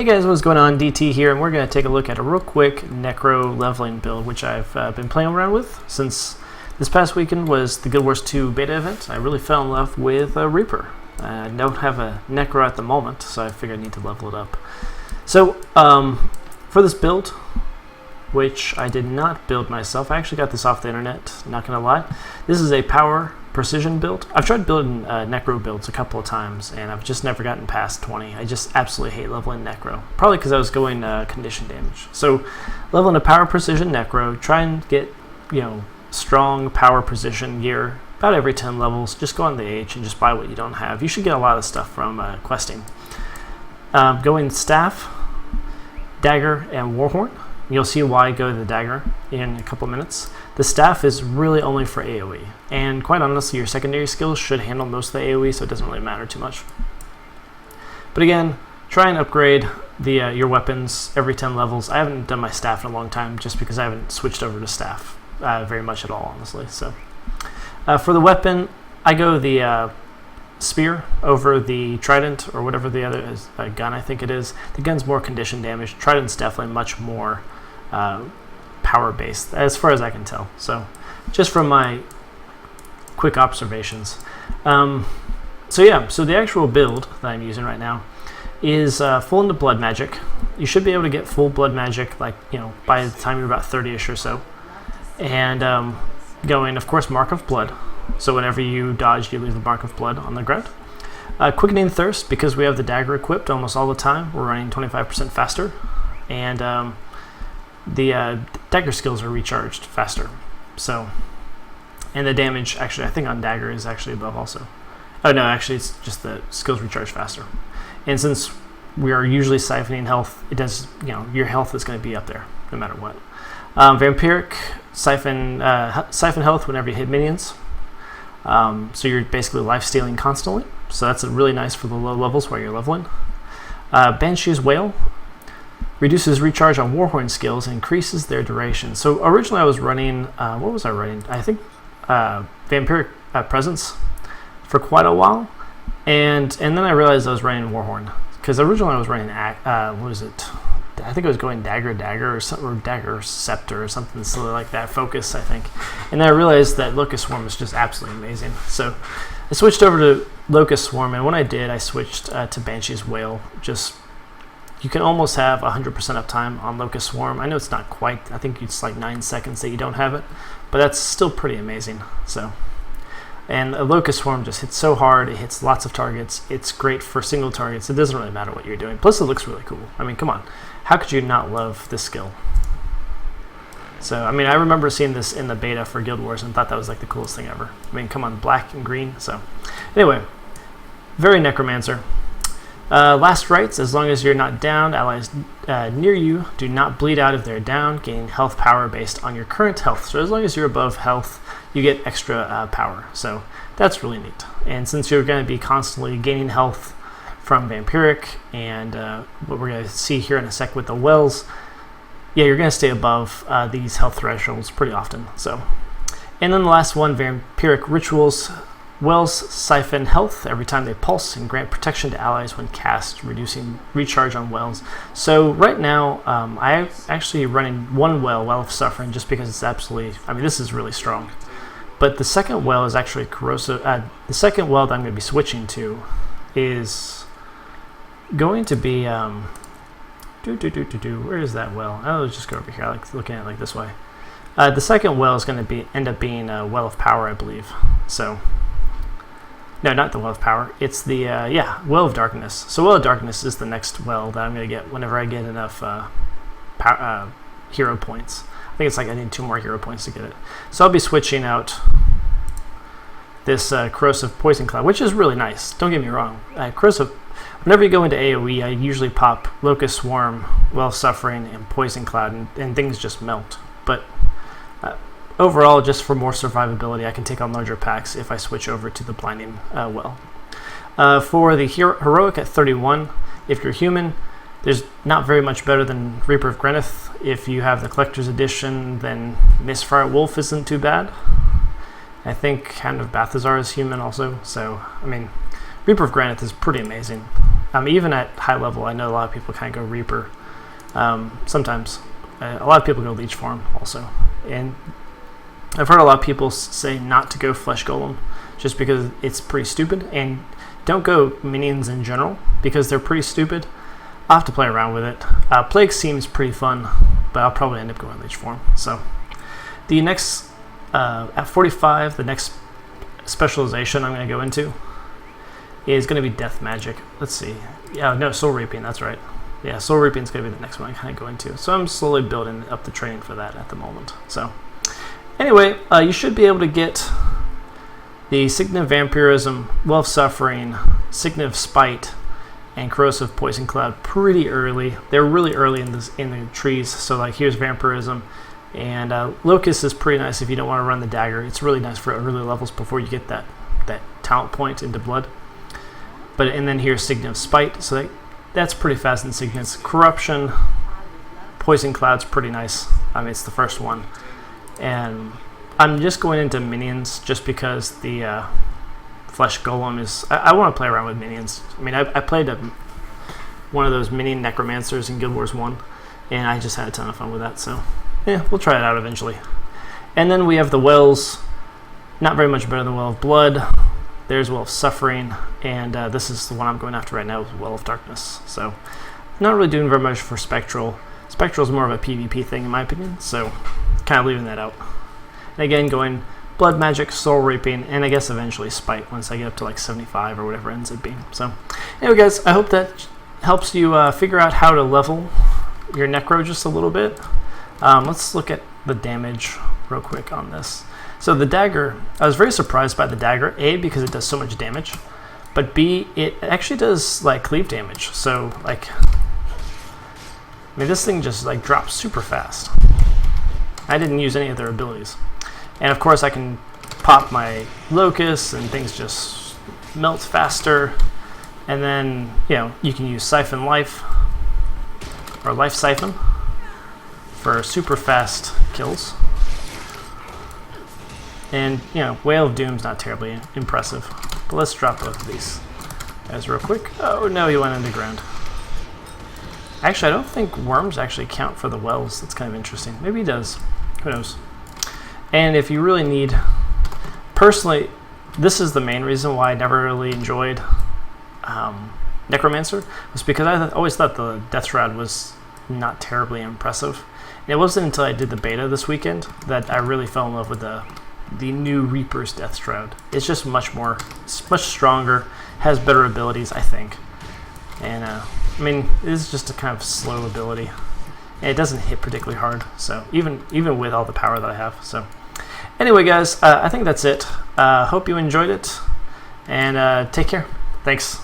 Hey guys, what's going on? DT here, and we're going to take a look at a real quick Necro leveling build, which I've been playing around with since this past weekend was the GW2 beta event. I really fell in love with Reaper. I don't have a Necro at the moment, so I figured I need to level it up. So, for this build, which I did not build myself, I actually got this off the internet, not going to lie. This is a power precision build. I've tried building Necro builds a couple of times, and I've just never gotten past 20. I just absolutely hate leveling Necro, probably because I was going condition damage. So leveling a power precision Necro, try and get, strong power precision gear about every 10 levels. Just go on the H and just buy what you don't have. You should get a lot of stuff from questing. Going staff, dagger, and warhorn. You'll see why I go to the dagger in a couple minutes. The staff is really only for AoE, and quite honestly, your secondary skills should handle most of the AoE, so it doesn't really matter too much. But again, try and upgrade your weapons every 10 levels. I haven't done my staff in a long time, just because I haven't switched over to staff very much at all, honestly. So, for the weapon, I go the spear over the trident, or whatever the other is, gun I think it is. The gun's more condition damage. Trident's definitely much more power based, as far as I can tell. So just from my quick observations. So the actual build that I'm using right now is full into blood magic. You should be able to get full blood magic by the time you're about 30ish or so. And going, of course, mark of blood. So whenever you dodge, you leave the mark of blood on the ground. Quickening thirst, because we have the dagger equipped almost all the time. We're running 25% faster. And the dagger skills are recharged faster. So, and the damage, actually, I think on dagger is actually above also. Oh no, actually it's just the skills recharge faster. And since we are usually siphoning health, it does, your health is going to be up there no matter what. Vampiric, siphon health whenever you hit minions. So you're basically life stealing constantly. So that's really nice for the low levels while you're leveling. Banshee's Wail reduces recharge on warhorn skills and increases their duration. So originally I was running, what was I running? I think Vampiric Presence for quite a while, and then I realized I was running warhorn, because originally I was running what was it? I think it was going dagger or something, or dagger scepter or something silly like that. Focus, I think. And then I realized that Locust Swarm is just absolutely amazing. So I switched over to Locust Swarm, and when I did, I switched to Banshee's Wail. You can almost have 100% uptime on Locust Swarm. I know it's not quite, I think it's like 9 seconds that you don't have it, but that's still pretty amazing. So, and a Locust Swarm just hits so hard, it hits lots of targets. It's great for single targets. It doesn't really matter what you're doing. Plus it looks really cool. I mean, come on. How could you not love this skill? So, I mean, I remember seeing this in the beta for Guild Wars and thought that was like the coolest thing ever. I mean, come on, black and green. So, anyway, very Necromancer. Last rites, as long as you're not down, allies near you do not bleed out if they're down, gaining health power based on your current health. So as long as you're above health, you get extra power. So that's really neat. And since you're going to be constantly gaining health from Vampiric, and what we're going to see here in a sec with the wells, you're going to stay above these health thresholds pretty often. So, and then the last one, Vampiric Rituals. Wells siphon health every time they pulse and grant protection to allies when cast, reducing recharge on wells. So right now, I'm actually running one Well of Suffering, just because it's absolutely, this is really strong. But the second well is actually corrosive. The second well that I'm going to be switching to is going to be, where is that well? Oh, let's just go over here. I like looking at it like this way. The second well is going to end up being a Well of Power, I believe. So, no, not the Well of Power. It's the, Well of Darkness. So Well of Darkness is the next well that I'm going to get whenever I get enough hero points. I think it's like I need 2 more hero points to get it. So I'll be switching out this Corrosive Poison Cloud, which is really nice. Don't get me wrong. Corrosive, whenever you go into AoE, I usually pop Locust Swarm, Well of Suffering, and Poison Cloud, and things just melt. But overall, just for more survivability, I can take on larger packs if I switch over to the Blinding Well. For the Heroic at 31, if you're human, there's not very much better than Reaper of Greneth. If you have the Collector's Edition, then Misfire Wolf isn't too bad. I think Hand of Balthazar is human also. So, Reaper of Greneth is pretty amazing. Even at high level, I know a lot of people kind of go Reaper. Sometimes. A lot of people go Leech Form also. And I've heard a lot of people say not to go Flesh Golem just because it's pretty stupid. And don't go minions in general because they're pretty stupid. I'll have to play around with it. Plague seems pretty fun, but I'll probably end up going Leech Form. So the next, at 45, the next specialization I'm going to go into is going to be Death Magic. Let's see. Yeah, no, Soul Reaping, that's right. Yeah, Soul Reaping is going to be the next one I kind of go into. So I'm slowly building up the training for that at the moment. So anyway, you should be able to get the Signet of Vampirism, Well of Suffering, Signet of Spite, and Corrosive Poison Cloud pretty early. They're really early in the trees. So like here's Vampirism, and Locust is pretty nice if you don't want to run the Dagger. It's really nice for early levels before you get that talent point into Blood. And then here's Signet of Spite, so that's pretty fast in Signets. Corruption, Poison Cloud's pretty nice. I mean, it's the first one. And I'm just going into minions just because the Flesh Golem is... I want to play around with minions. I mean, I played one of those minion Necromancers in Guild Wars 1, and I just had a ton of fun with that, so yeah, we'll try it out eventually. And then we have the Wells. Not very much better than Well of Blood. There's Well of Suffering, and this is the one I'm going after right now, Well of Darkness. So, not really doing very much for Spectral. Spectral is more of a PvP thing, in my opinion, so kind of leaving that out. And again, going Blood Magic, Soul Reaping, and I guess eventually Spite once I get up to like 75 or whatever it ends up being. So, anyway, guys, I hope that helps you figure out how to level your Necro just a little bit. Let's look at the damage real quick on this. So the Dagger, I was very surprised by the Dagger, A, because it does so much damage, but B, it actually does like cleave damage. So like, I mean, this thing just like drops super fast. I didn't use any of their abilities. And of course I can pop my Locust and things just melt faster. And then, you know, you can use Siphon Life, or Life Siphon, for super fast kills. And, you know, Whale of Doom's not terribly impressive. But let's drop both of these guys real quick. Oh, no, he went underground. Actually, I don't think worms actually count for the wells. That's kind of interesting. Maybe he does. Who knows? And if you really need... Personally, this is the main reason why I never really enjoyed Necromancer, was because I always thought the Death Shroud was not terribly impressive. And it wasn't until I did the beta this weekend that I really fell in love with the new Reaper's Death Shroud. It's just much stronger, has better abilities, I think. And I mean, it is just a kind of slow ability, and it doesn't hit particularly hard. So even with all the power that I have. So anyway, guys, I think that's it. Hope you enjoyed it, and take care. Thanks.